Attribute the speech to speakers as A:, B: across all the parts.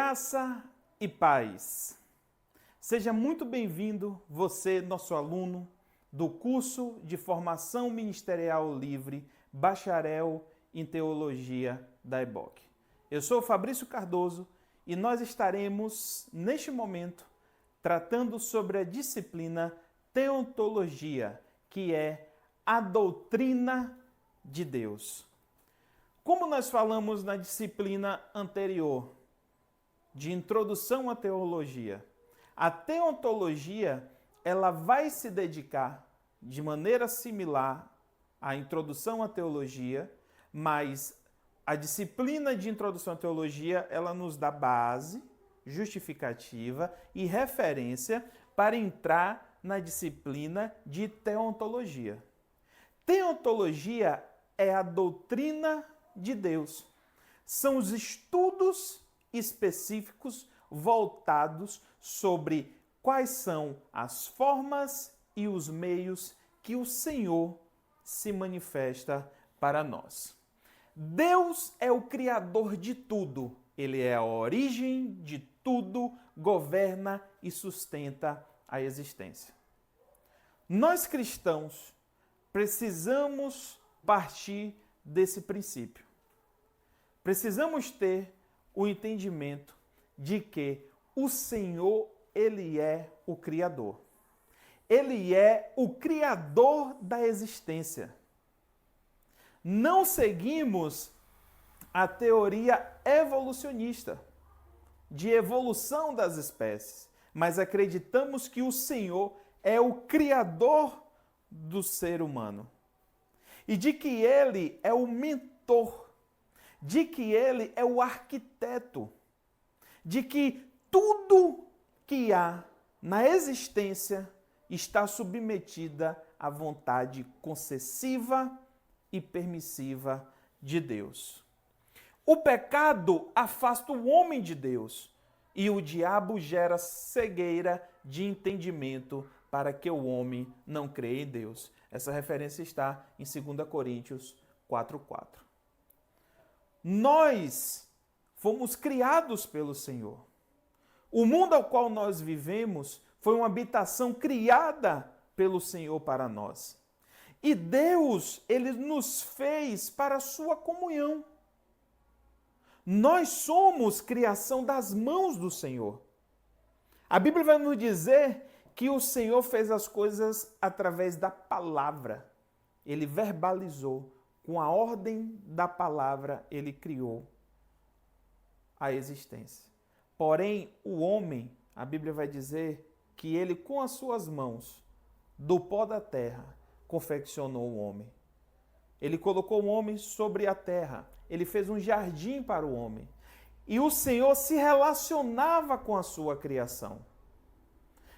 A: Graça e paz. Seja muito bem-vindo, você, nosso aluno, do curso de Formação Ministerial Livre, Bacharel em Teologia da EBOC. Eu sou Fabrício Cardoso e nós estaremos, neste momento, tratando sobre a disciplina Teontologia, que é a doutrina de Deus. Como nós falamos na disciplina anterior, de introdução à teologia, a teontologia ela vai se dedicar de maneira similar à introdução à teologia, mas a disciplina de introdução à teologia ela nos dá base, justificativa e referência para entrar na disciplina de teontologia. Teontologia é a doutrina de Deus. São os estudos específicos voltados sobre quais são as formas e os meios que o Senhor se manifesta para nós. Deus é o Criador de tudo. Ele é a origem de tudo, governa e sustenta a existência. Nós cristãos precisamos partir desse princípio. Precisamos ter o entendimento de que o Senhor, Ele é o Criador. Ele é o Criador da existência. Não seguimos a teoria evolucionista de evolução das espécies, mas acreditamos que o Senhor é o Criador do ser humano e de que Ele é o mentor, de que Ele é o arquiteto, de que tudo que há na existência está submetida à vontade concessiva e permissiva de Deus. O pecado afasta o homem de Deus e o diabo gera cegueira de entendimento para que o homem não creia em Deus. Essa referência está em 2 Coríntios 4:4. Nós fomos criados pelo Senhor. O mundo ao qual nós vivemos foi uma habitação criada pelo Senhor para nós. E Deus, Ele nos fez para a sua comunhão. Nós somos criação das mãos do Senhor. A Bíblia vai nos dizer que o Senhor fez as coisas através da palavra. Ele verbalizou. Com a ordem da palavra, ele criou a existência. Porém, o homem, a Bíblia vai dizer que ele, com as suas mãos, do pó da terra, confeccionou o homem. Ele colocou o homem sobre a terra. Ele fez um jardim para o homem. E o Senhor se relacionava com a sua criação.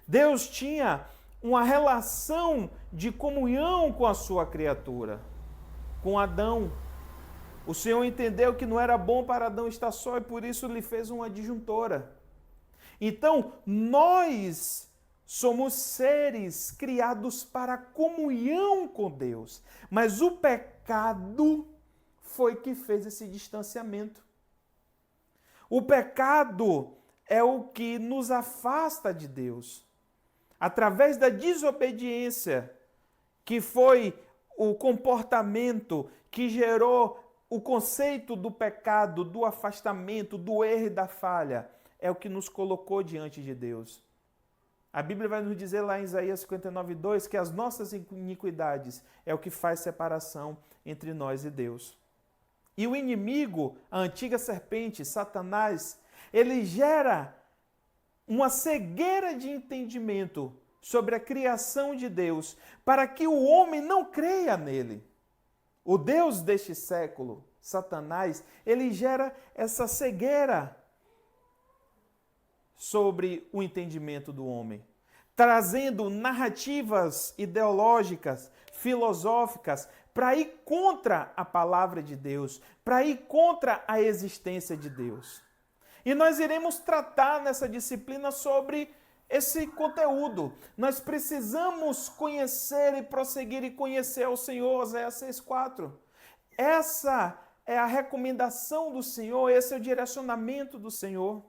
A: Deus tinha uma relação de comunhão com a sua criatura. Com Adão. O Senhor entendeu que não era bom para Adão estar só e por isso lhe fez uma adjuntora. Então, nós somos seres criados para comunhão com Deus. Mas o pecado foi que fez esse distanciamento. O pecado é o que nos afasta de Deus. Através da desobediência, que foi o comportamento que gerou o conceito do pecado, do afastamento, do erro e da falha, é o que nos colocou diante de Deus. A Bíblia vai nos dizer lá em Isaías 59:2 que as nossas iniquidades é o que faz separação entre nós e Deus. E o inimigo, a antiga serpente, Satanás, ele gera uma cegueira de entendimento sobre a criação de Deus, para que o homem não creia nele. O Deus deste século, Satanás, ele gera essa cegueira sobre o entendimento do homem, trazendo narrativas ideológicas, filosóficas, para ir contra a palavra de Deus, para ir contra a existência de Deus. E nós iremos tratar nessa disciplina sobre esse conteúdo. Nós precisamos conhecer e prosseguir e conhecer ao Senhor, Oséias 6:4. Essa é a recomendação do Senhor, esse é o direcionamento do Senhor.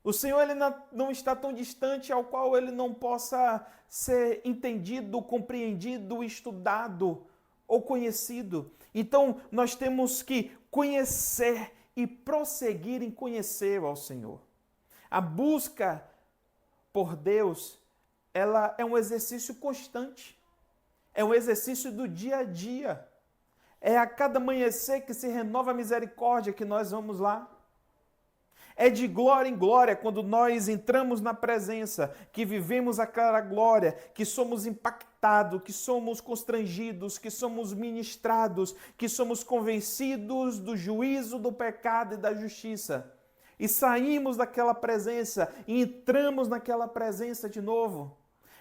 A: O Senhor ele não está tão distante ao qual ele não possa ser entendido, compreendido, estudado ou conhecido. Então, nós temos que conhecer e prosseguir em conhecer ao Senhor. A busca por Deus, ela é um exercício constante. É um exercício do dia a dia. É a cada amanhecer que se renova a misericórdia que nós vamos lá. É de glória em glória quando nós entramos na presença, que vivemos aquela glória, que somos impactados, que somos constrangidos, que somos ministrados, que somos convencidos do juízo, do pecado e da justiça. E saímos daquela presença e entramos naquela presença de novo.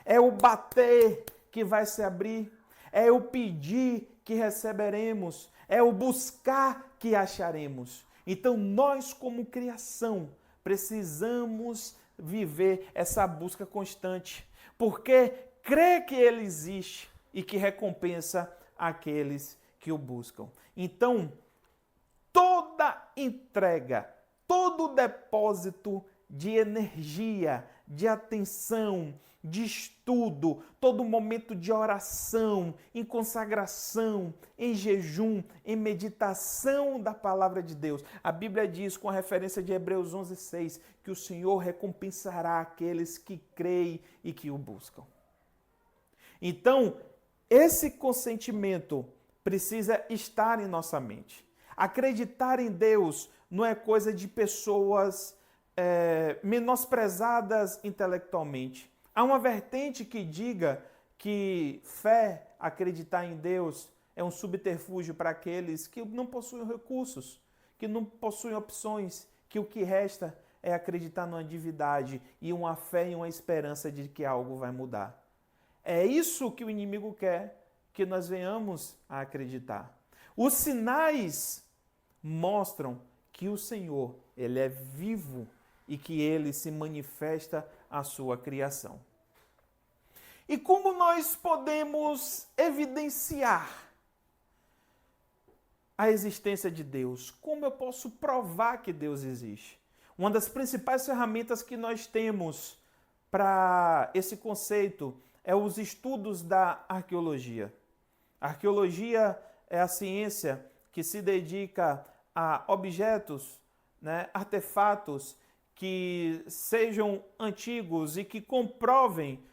A: É o bater que vai se abrir, é o pedir que receberemos, é o buscar que acharemos. Então, nós, como criação, precisamos viver essa busca constante, porque crê que Ele existe e que recompensa aqueles que o buscam. Então, toda entrega, todo depósito de energia, de atenção, de estudo, todo momento de oração, em consagração, em jejum, em meditação da palavra de Deus. A Bíblia diz, com a referência de Hebreus 11:6, que o Senhor recompensará aqueles que creem e que o buscam. Então, esse consentimento precisa estar em nossa mente. Acreditar em Deus não é coisa de pessoas menosprezadas intelectualmente. Há uma vertente que diga que fé, acreditar em Deus, é um subterfúgio para aqueles que não possuem recursos, que não possuem opções, que o que resta é acreditar numa divindade e uma fé e uma esperança de que algo vai mudar. É isso que o inimigo quer que nós venhamos a acreditar. Os sinais mostram que o Senhor, Ele é vivo e que Ele se manifesta à sua criação. E como nós podemos evidenciar a existência de Deus? Como eu posso provar que Deus existe? Uma das principais ferramentas que nós temos para esse conceito é os estudos da arqueologia. A arqueologia é a ciência que se dedica a objetos, artefatos que sejam antigos e que comprovem,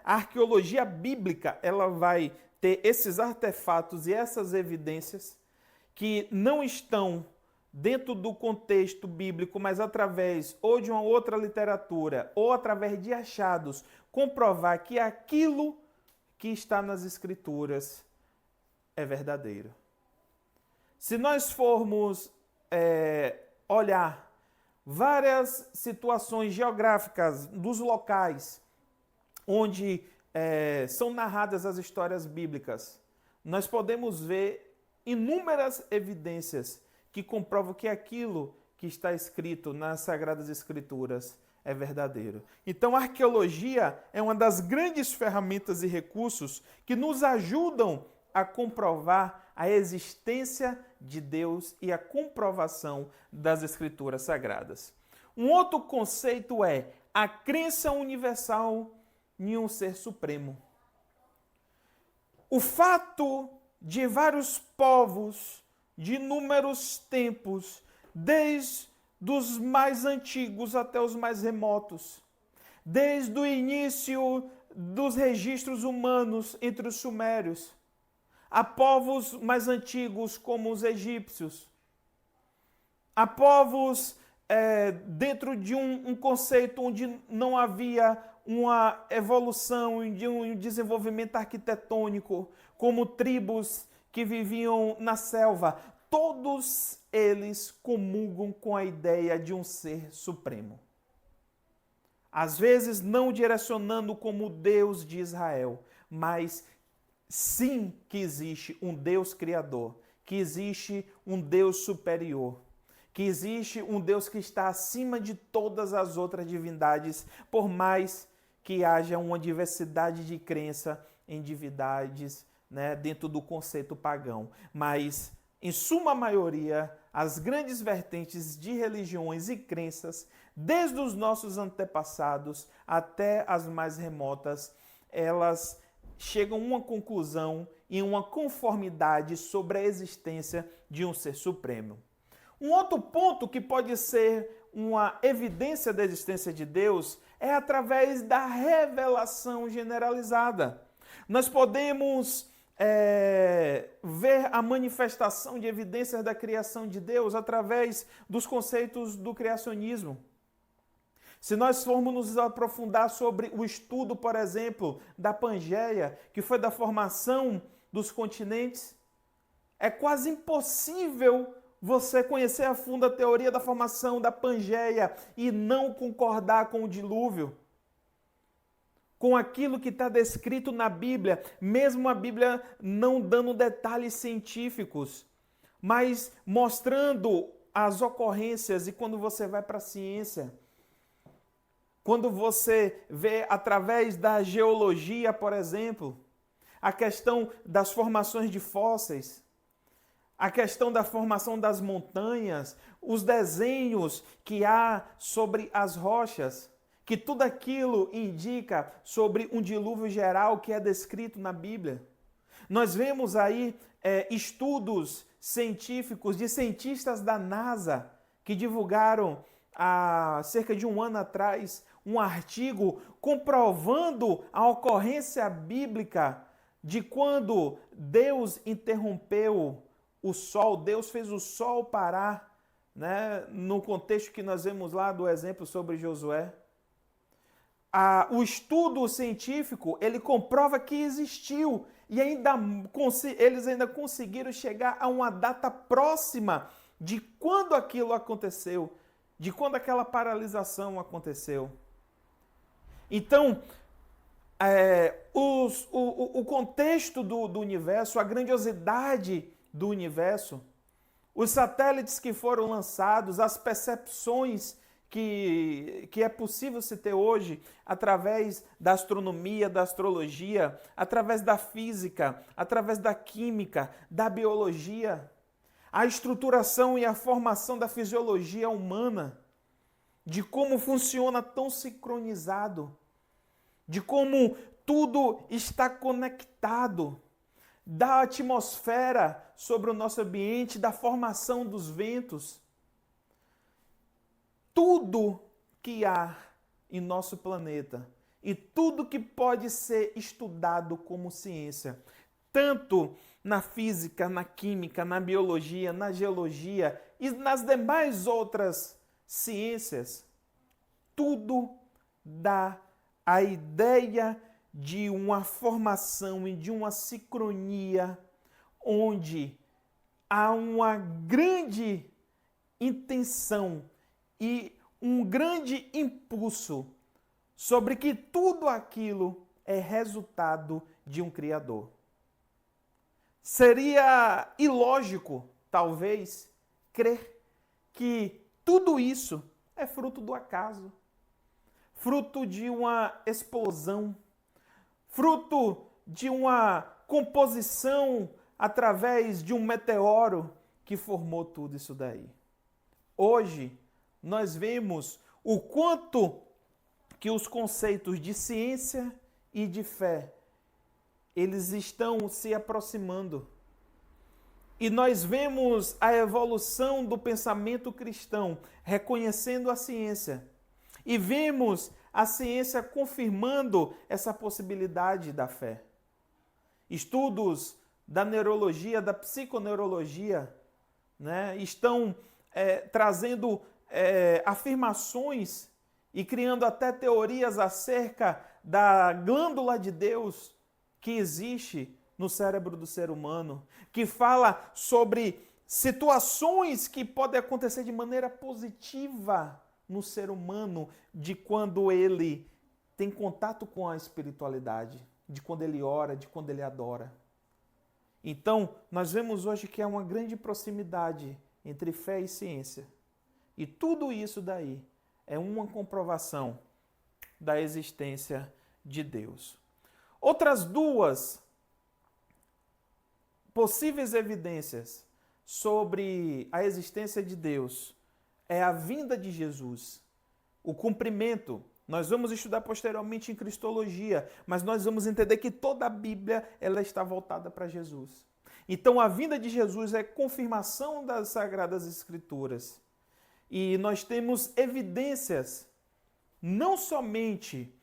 A: a arqueologia bíblica, ela vai ter esses artefatos e essas evidências que não estão dentro do contexto bíblico, mas através ou de uma outra literatura ou através de achados, comprovar que aquilo que está nas Escrituras é verdadeiro. Se nós formos olhar várias situações geográficas dos locais onde são narradas as histórias bíblicas, nós podemos ver inúmeras evidências que comprovam que aquilo que está escrito nas Sagradas Escrituras é verdadeiro. Então, a arqueologia é uma das grandes ferramentas e recursos que nos ajudam a comprovar a existência de Deus e a comprovação das Escrituras Sagradas. Um outro conceito é a crença universal em um ser supremo. O fato de vários povos, de inúmeros tempos, desde os mais antigos até os mais remotos, desde o início dos registros humanos entre os sumérios, a povos mais antigos como os egípcios, a povos dentro de um conceito onde não havia uma evolução, de um desenvolvimento arquitetônico, como tribos que viviam na selva. Todos eles comungam com a ideia de um ser supremo. Às vezes não direcionando como Deus de Israel, mas sim que existe um Deus criador, que existe um Deus superior, que existe um Deus que está acima de todas as outras divindades, por mais que haja uma diversidade de crença em divindades, dentro do conceito pagão. Mas em suma maioria, as grandes vertentes de religiões e crenças, desde os nossos antepassados até as mais remotas, elas chegam a uma conclusão e uma conformidade sobre a existência de um ser supremo. Um outro ponto que pode ser uma evidência da existência de Deus é através da revelação generalizada. Nós podemos ver a manifestação de evidências da criação de Deus através dos conceitos do criacionismo. Se nós formos nos aprofundar sobre o estudo, por exemplo, da Pangeia, que foi da formação dos continentes, é quase impossível você conhecer a fundo a teoria da formação da Pangeia e não concordar com o dilúvio, com aquilo que está descrito na Bíblia, mesmo a Bíblia não dando detalhes científicos, mas mostrando as ocorrências. E quando você vai para a ciência, quando você vê através da geologia, por exemplo, a questão das formações de fósseis, a questão da formação das montanhas, os desenhos que há sobre as rochas, que tudo aquilo indica sobre um dilúvio geral que é descrito na Bíblia. Nós vemos aí estudos científicos de cientistas da NASA que divulgaram há cerca de um ano atrás um artigo comprovando a ocorrência bíblica de quando Deus interrompeu o sol, Deus fez o sol parar, né, no contexto que nós vemos lá do exemplo sobre Josué. O estudo científico, ele comprova que existiu e eles ainda conseguiram chegar a uma data próxima de quando aquilo aconteceu, de quando aquela paralisação aconteceu. Então, o contexto do universo, a grandiosidade do universo, os satélites que foram lançados, as percepções que é possível se ter hoje através da astronomia, da astrologia, através da física, através da química, da biologia, a estruturação e a formação da fisiologia humana, de como funciona tão sincronizado, de como tudo está conectado, da atmosfera sobre o nosso ambiente, da formação dos ventos. Tudo que há em nosso planeta e tudo que pode ser estudado como ciência, tanto na física, na química, na biologia, na geologia e nas demais outras ciências, tudo dá a ideia de uma formação e de uma sincronia onde há uma grande intenção e um grande impulso sobre que tudo aquilo é resultado de um Criador. Seria ilógico, talvez, crer que tudo isso é fruto do acaso, fruto de uma explosão, fruto de uma composição através de um meteoro que formou tudo isso daí. Hoje, nós vemos o quanto que os conceitos de ciência e de fé, eles estão se aproximando. E nós vemos a evolução do pensamento cristão, reconhecendo a ciência. E vemos a ciência confirmando essa possibilidade da fé. Estudos da neurologia, da psiconeurologia, né, estão trazendo afirmações e criando até teorias acerca da glândula de Deus que existe no cérebro do ser humano, que fala sobre situações que podem acontecer de maneira positiva no ser humano, de quando ele tem contato com a espiritualidade, de quando ele ora, de quando ele adora. Então, nós vemos hoje que há uma grande proximidade entre fé e ciência. E tudo isso daí é uma comprovação da existência de Deus. Outras duas possíveis evidências sobre a existência de Deus é a vinda de Jesus, o cumprimento. Nós vamos estudar posteriormente em Cristologia, mas nós vamos entender que toda a Bíblia ela está voltada para Jesus. Então a vinda de Jesus é confirmação das Sagradas Escrituras. E nós temos evidências não somente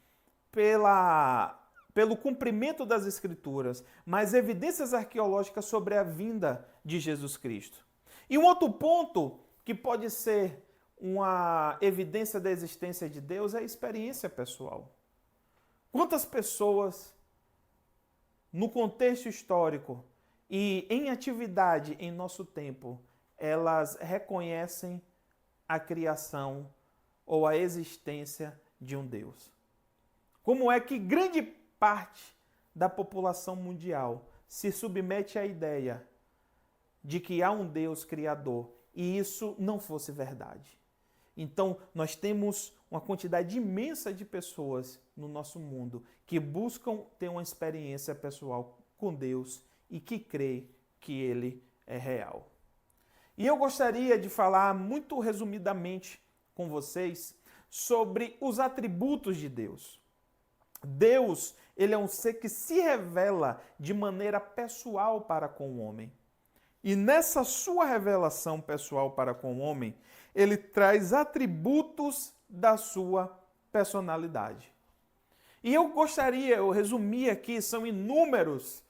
A: pelo cumprimento das Escrituras, mas evidências arqueológicas sobre a vinda de Jesus Cristo. E um outro ponto que pode ser uma evidência da existência de Deus é a experiência pessoal. Quantas pessoas, no contexto histórico e em atividade em nosso tempo, elas reconhecem a criação ou a existência de um Deus? Como é que grande parte da população mundial se submete à ideia de que há um Deus criador e isso não fosse verdade? Então, nós temos uma quantidade imensa de pessoas no nosso mundo que buscam ter uma experiência pessoal com Deus e que crê que Ele é real. E eu gostaria de falar muito resumidamente com vocês sobre os atributos de Deus. Deus, ele é um ser que se revela de maneira pessoal para com o homem. E nessa sua revelação pessoal para com o homem, ele traz atributos da sua personalidade. E eu resumi aqui, são inúmeros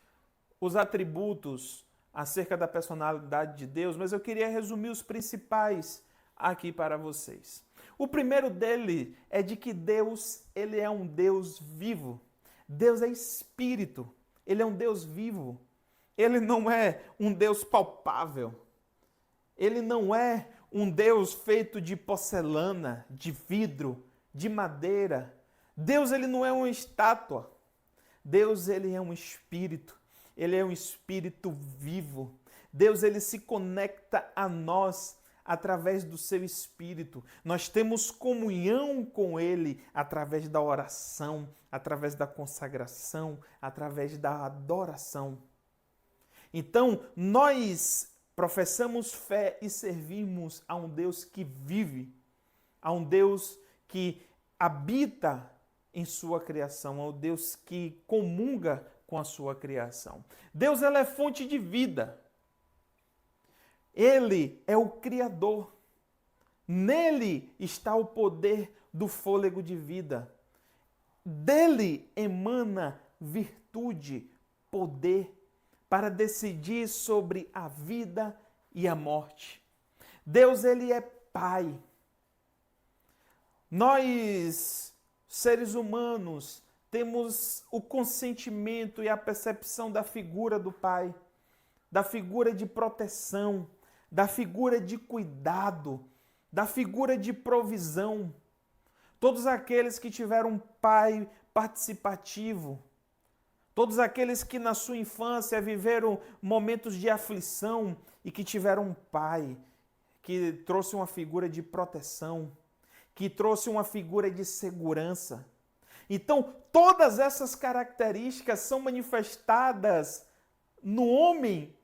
A: os atributos acerca da personalidade de Deus, mas eu queria resumir os principais aqui para vocês. O primeiro dele é de que Deus, ele é um Deus vivo. Deus é espírito, ele é um Deus vivo. Ele não é um Deus palpável. Ele não é um Deus feito de porcelana, de vidro, de madeira. Deus, ele não é uma estátua. Deus, ele é um espírito. Ele é um espírito vivo. Deus, ele se conecta a nós através do seu espírito. Nós temos comunhão com ele através da oração, através da consagração, através da adoração. Então, nós professamos fé e servimos a um Deus que vive, a um Deus que habita em sua criação, a um Deus que comunga com a sua criação. Deus, ele é fonte de vida. Ele é o Criador. Nele está o poder do fôlego de vida. Dele emana virtude, poder para decidir sobre a vida e a morte. Deus, ele é Pai. Nós, seres humanos, temos o consentimento e a percepção da figura do Pai, da figura de proteção, da figura de cuidado, da figura de provisão. Todos aqueles que tiveram um pai participativo, todos aqueles que na sua infância viveram momentos de aflição e que tiveram um pai que trouxe uma figura de proteção, que trouxe uma figura de segurança. Então, todas essas características são manifestadas no homem.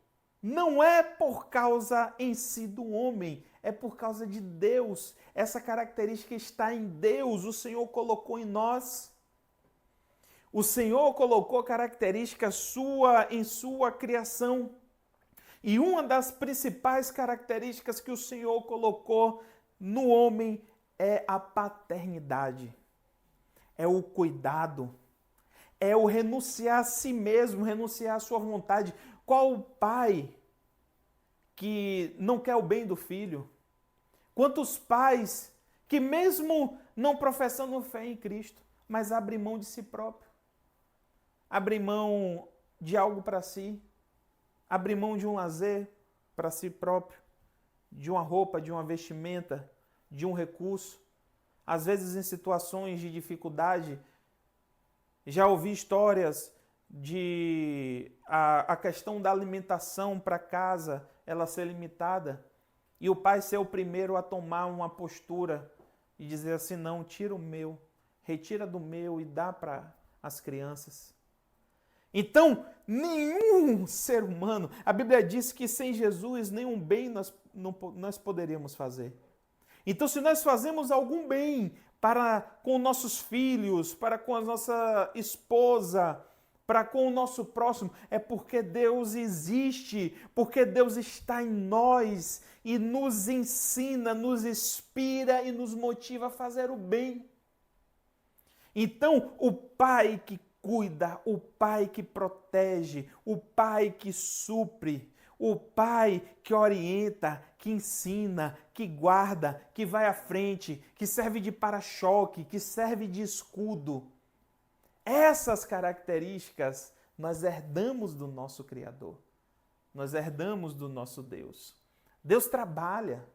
A: Não é por causa em si do homem, é por causa de Deus. Essa característica está em Deus, o Senhor colocou em nós. O Senhor colocou características em sua criação. E uma das principais características que o Senhor colocou no homem é a paternidade, é o cuidado, é o renunciar a si mesmo, renunciar à sua vontade. Qual o pai que não quer o bem do filho? Quantos pais que mesmo não professando fé em Cristo, mas abrem mão de si próprio, abrem mão de algo para si, abrem mão de um lazer para si próprio, de uma roupa, de uma vestimenta, de um recurso. Às vezes em situações de dificuldade, já ouvi histórias de a questão da alimentação para casa, ela ser limitada, e o pai ser o primeiro a tomar uma postura e dizer assim, não, tira o meu, retira do meu e dá para as crianças. Então, nenhum ser humano, a Bíblia diz que sem Jesus nenhum bem nós poderíamos fazer. Então, se nós fazemos algum bem para com nossos filhos, para com a nossa esposa, para com o nosso próximo, é porque Deus existe, porque Deus está em nós e nos ensina, nos inspira e nos motiva a fazer o bem. Então, o pai que cuida, o pai que protege, o pai que supre, o pai que orienta, que ensina, que guarda, que vai à frente, que serve de para-choque, que serve de escudo. Essas características nós herdamos do nosso Criador. Nós herdamos do nosso Deus. Deus trabalha.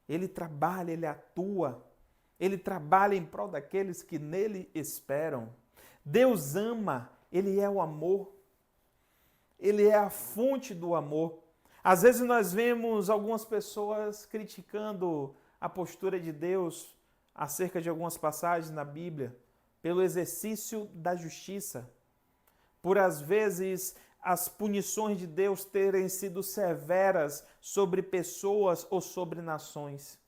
A: Ele trabalha, Ele atua. Ele trabalha em prol daqueles que nele esperam. Deus ama, Ele é o amor. Ele é a fonte do amor. Às vezes nós vemos algumas pessoas criticando a postura de Deus acerca de algumas passagens na Bíblia, pelo exercício da justiça, por às vezes as punições de Deus terem sido severas sobre pessoas ou sobre nações.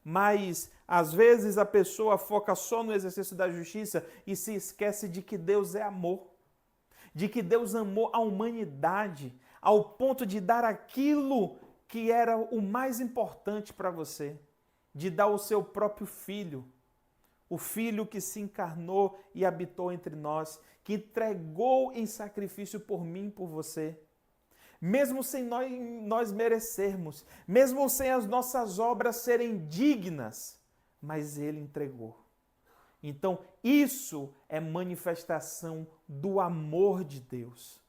A: Mas, às vezes, a pessoa foca só no exercício da justiça e se esquece de que Deus é amor, de que Deus amou a humanidade ao ponto de dar aquilo que era o mais importante para você, de dar o seu próprio filho, o Filho que se encarnou e habitou entre nós, que entregou em sacrifício por mim e por você. Mesmo sem nós merecermos, mesmo sem as nossas obras serem dignas, mas Ele entregou. Então, isso é manifestação do amor de Deus.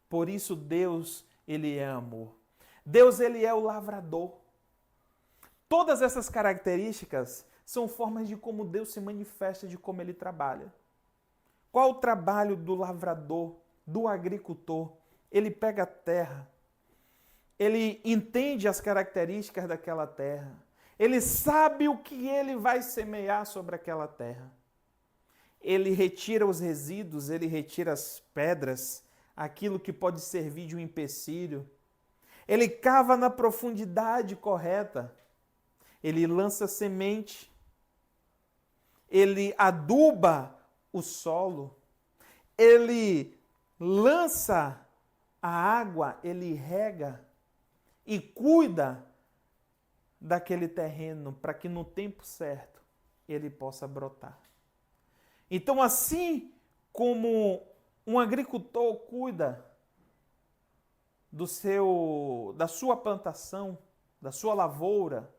A: Por isso, Deus, Ele é amor. Deus, Ele é o lavrador. Todas essas características são formas de como Deus se manifesta, de como Ele trabalha. Qual o trabalho do lavrador, do agricultor? Ele pega a terra, ele entende as características daquela terra, ele sabe o que ele vai semear sobre aquela terra. Ele retira os resíduos, ele retira as pedras, aquilo que pode servir de um empecilho. Ele cava na profundidade correta, ele lança semente, ele aduba o solo, ele lança a água, ele rega e cuida daquele terreno para que no tempo certo ele possa brotar. Então, assim como um agricultor cuida da sua plantação, da sua lavoura,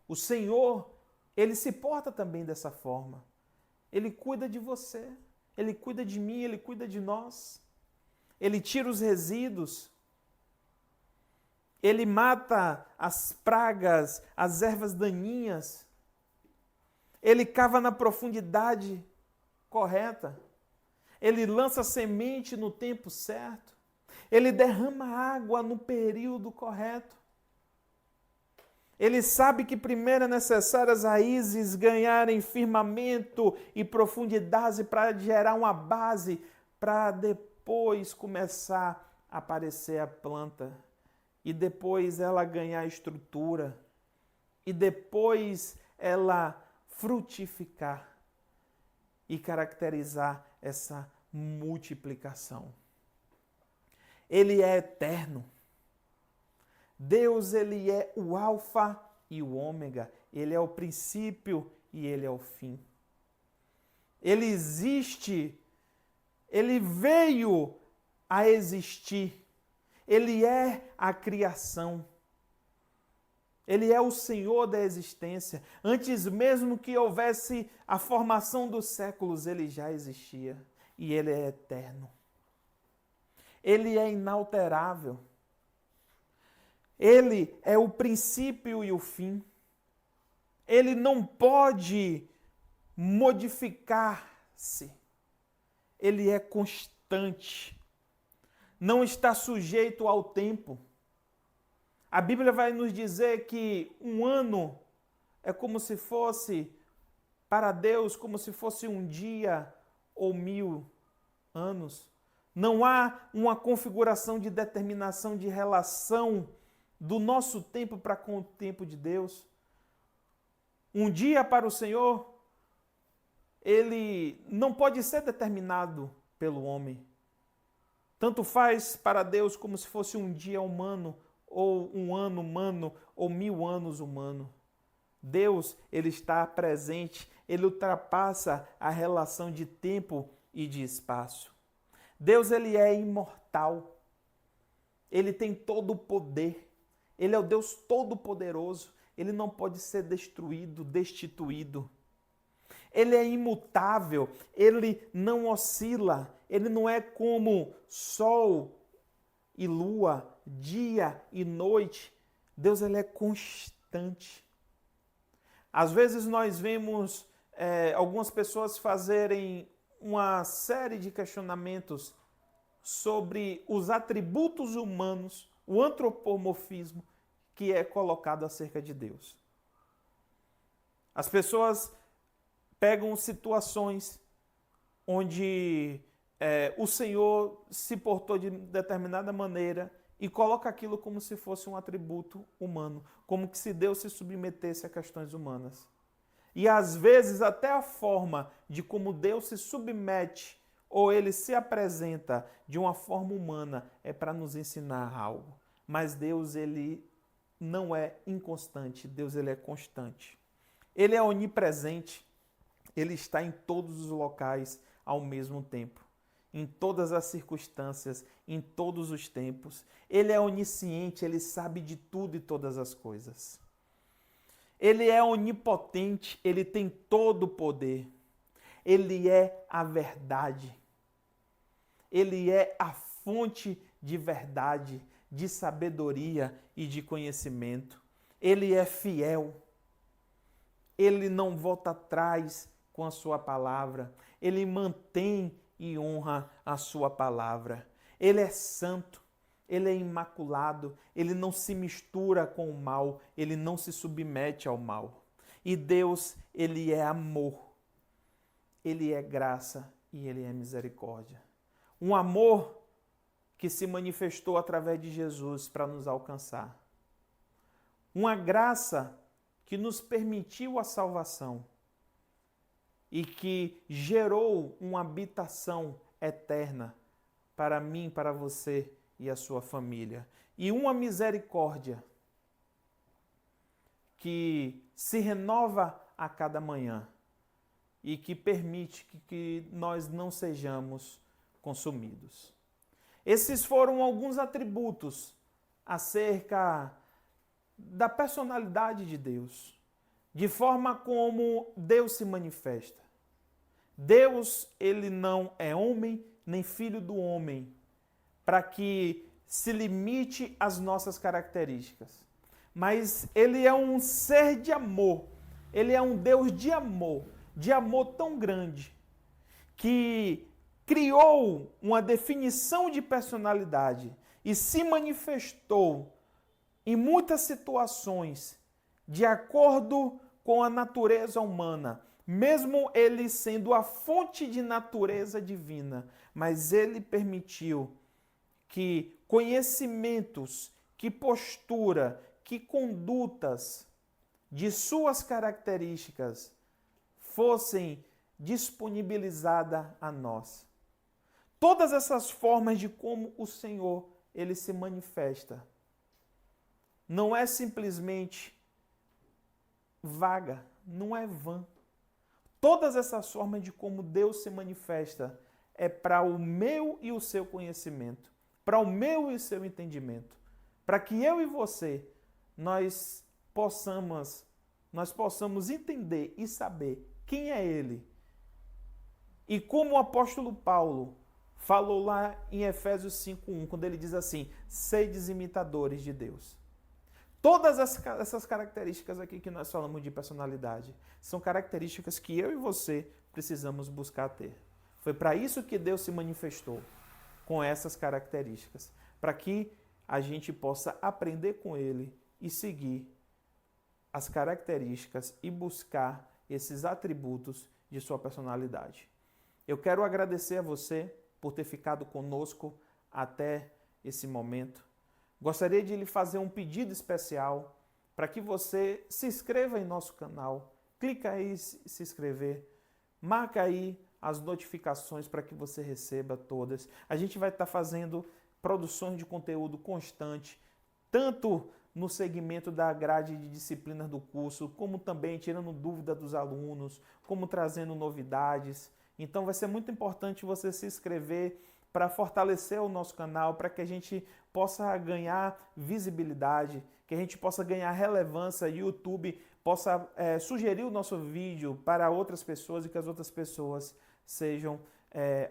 A: o Senhor, Ele se porta também dessa forma. Ele cuida de você, Ele cuida de mim, Ele cuida de nós. Ele tira os resíduos, Ele mata as pragas, as ervas daninhas, Ele cava na profundidade correta, Ele lança semente no tempo certo, Ele derrama água no período correto. Ele sabe que primeiro é necessário as raízes ganharem firmamento e profundidade para gerar uma base, para depois começar a aparecer a planta. E depois ela ganhar estrutura. E depois ela frutificar e caracterizar essa multiplicação. Ele é eterno. Deus, Ele é o alfa e o ômega. Ele é o princípio e Ele é o fim. Ele existe, Ele veio a existir. Ele é a criação. Ele é o Senhor da existência. Antes mesmo que houvesse a formação dos séculos, Ele já existia. E Ele é eterno. Ele é inalterável. Ele é o princípio e o fim. Ele não pode modificar-se. Ele é constante. Não está sujeito ao tempo. A Bíblia vai nos dizer que um ano é como se fosse, para Deus, como se fosse um dia ou 1000. anos. Não há uma configuração de determinação de relação do nosso tempo para com o tempo de Deus. Um dia para o Senhor, ele não pode ser determinado pelo homem. Tanto faz para Deus como se fosse um dia humano, ou um ano humano, ou 1000 anos humano. Deus, ele está presente, ele ultrapassa a relação de tempo e de espaço. Deus, ele é imortal. Ele tem todo o poder. Ele é o Deus todo-poderoso. Ele não pode ser destruído, destituído. Ele é imutável, ele não oscila, ele não é como sol e lua, dia e noite. Deus, ele é constante. Às vezes nós vemos algumas pessoas fazerem uma série de questionamentos sobre os atributos humanos, o antropomorfismo que é colocado acerca de Deus. As pessoas pegam situações onde o Senhor se portou de determinada maneira e coloca aquilo como se fosse um atributo humano, como que se Deus se submetesse a questões humanas. E às vezes até a forma de como Deus se submete ou ele se apresenta de uma forma humana é para nos ensinar algo. Mas Deus, ele não é inconstante, Deus, ele é constante. Ele é onipresente, ele está em todos os locais ao mesmo tempo, em todas as circunstâncias, em todos os tempos. Ele é onisciente, ele sabe de tudo e todas as coisas. Ele é onipotente, ele tem todo o poder. Ele é a verdade. Ele é a fonte de verdade, de sabedoria e de conhecimento. Ele é fiel. Ele não volta atrás com a sua palavra. Ele mantém e honra a sua palavra. Ele é santo. Ele é imaculado. Ele não se mistura com o mal. Ele não se submete ao mal. E Deus, ele é amor. Ele é graça e ele é misericórdia. Um amor que se manifestou através de Jesus para nos alcançar. Uma graça que nos permitiu a salvação e que gerou uma habitação eterna para mim, para você e a sua família. E uma misericórdia que se renova a cada manhã e que permite que nós não sejamos consumidos. Esses foram alguns atributos acerca da personalidade de Deus, de forma como Deus se manifesta. Deus, ele não é homem, nem filho do homem, para que se limite às nossas características. Mas ele é um ser de amor, ele é um Deus de amor tão grande, que criou uma definição de personalidade e se manifestou em muitas situações de acordo com a natureza humana, mesmo ele sendo a fonte de natureza divina, mas ele permitiu que conhecimentos, que postura, que condutas de suas características fossem disponibilizadas a nós. Todas essas formas de como o Senhor ele se manifesta não é simplesmente vaga, não é vã. Todas essas formas de como Deus se manifesta é para o meu e o seu conhecimento, para o meu e o seu entendimento, para que eu e você nós possamos entender e saber quem é Ele. E como o apóstolo Paulo falou lá em Efésios 5:1, quando ele diz assim: sedes imitadores de Deus. Todas essas características aqui que nós falamos de personalidade são características que eu e você precisamos buscar ter. Foi para isso que Deus se manifestou, com essas características, para que a gente possa aprender com Ele e seguir as características e buscar esses atributos de sua personalidade. Eu quero agradecer a você por ter ficado conosco até esse momento. Gostaria de lhe fazer um pedido especial para que você se inscreva em nosso canal. Clica aí em se inscrever. Marca aí as notificações para que você receba todas. A gente vai estar fazendo produções de conteúdo constante, tanto no segmento da grade de disciplinas do curso, como também tirando dúvida dos alunos, como trazendo novidades. Então vai ser muito importante você se inscrever para fortalecer o nosso canal, para que a gente possa ganhar visibilidade, que a gente possa ganhar relevância e o YouTube possa sugerir o nosso vídeo para outras pessoas e que as outras pessoas sejam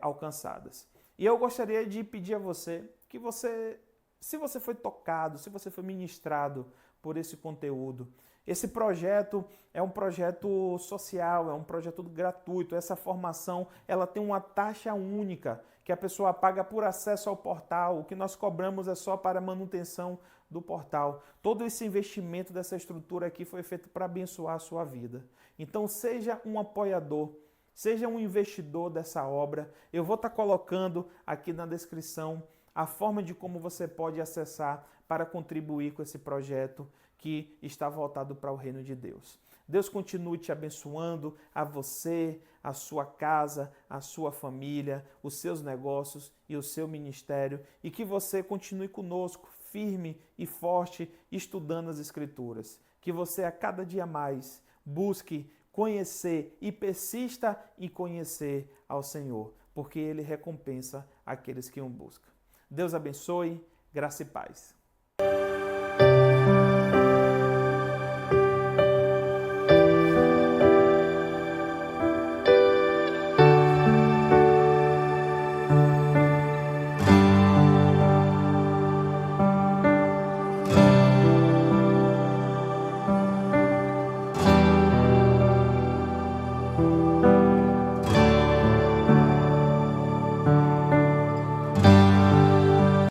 A: alcançadas. E eu gostaria de pedir a você que se você foi tocado, se você foi ministrado por esse conteúdo, esse projeto é um projeto social, é um projeto gratuito. Essa formação ela tem uma taxa única que a pessoa paga por acesso ao portal. O que nós cobramos é só para a manutenção do portal. Todo esse investimento dessa estrutura aqui foi feito para abençoar a sua vida. Então seja um apoiador, seja um investidor dessa obra. Eu vou estar colocando aqui na descrição a forma de como você pode acessar para contribuir com esse projeto que está voltado para o reino de Deus. Deus continue te abençoando, a você, a sua casa, a sua família, os seus negócios e o seu ministério, e que você continue conosco, firme e forte, estudando as Escrituras. Que você a cada dia mais busque conhecer e persista em conhecer ao Senhor, porque Ele recompensa aqueles que o buscam. Deus abençoe, graça e paz.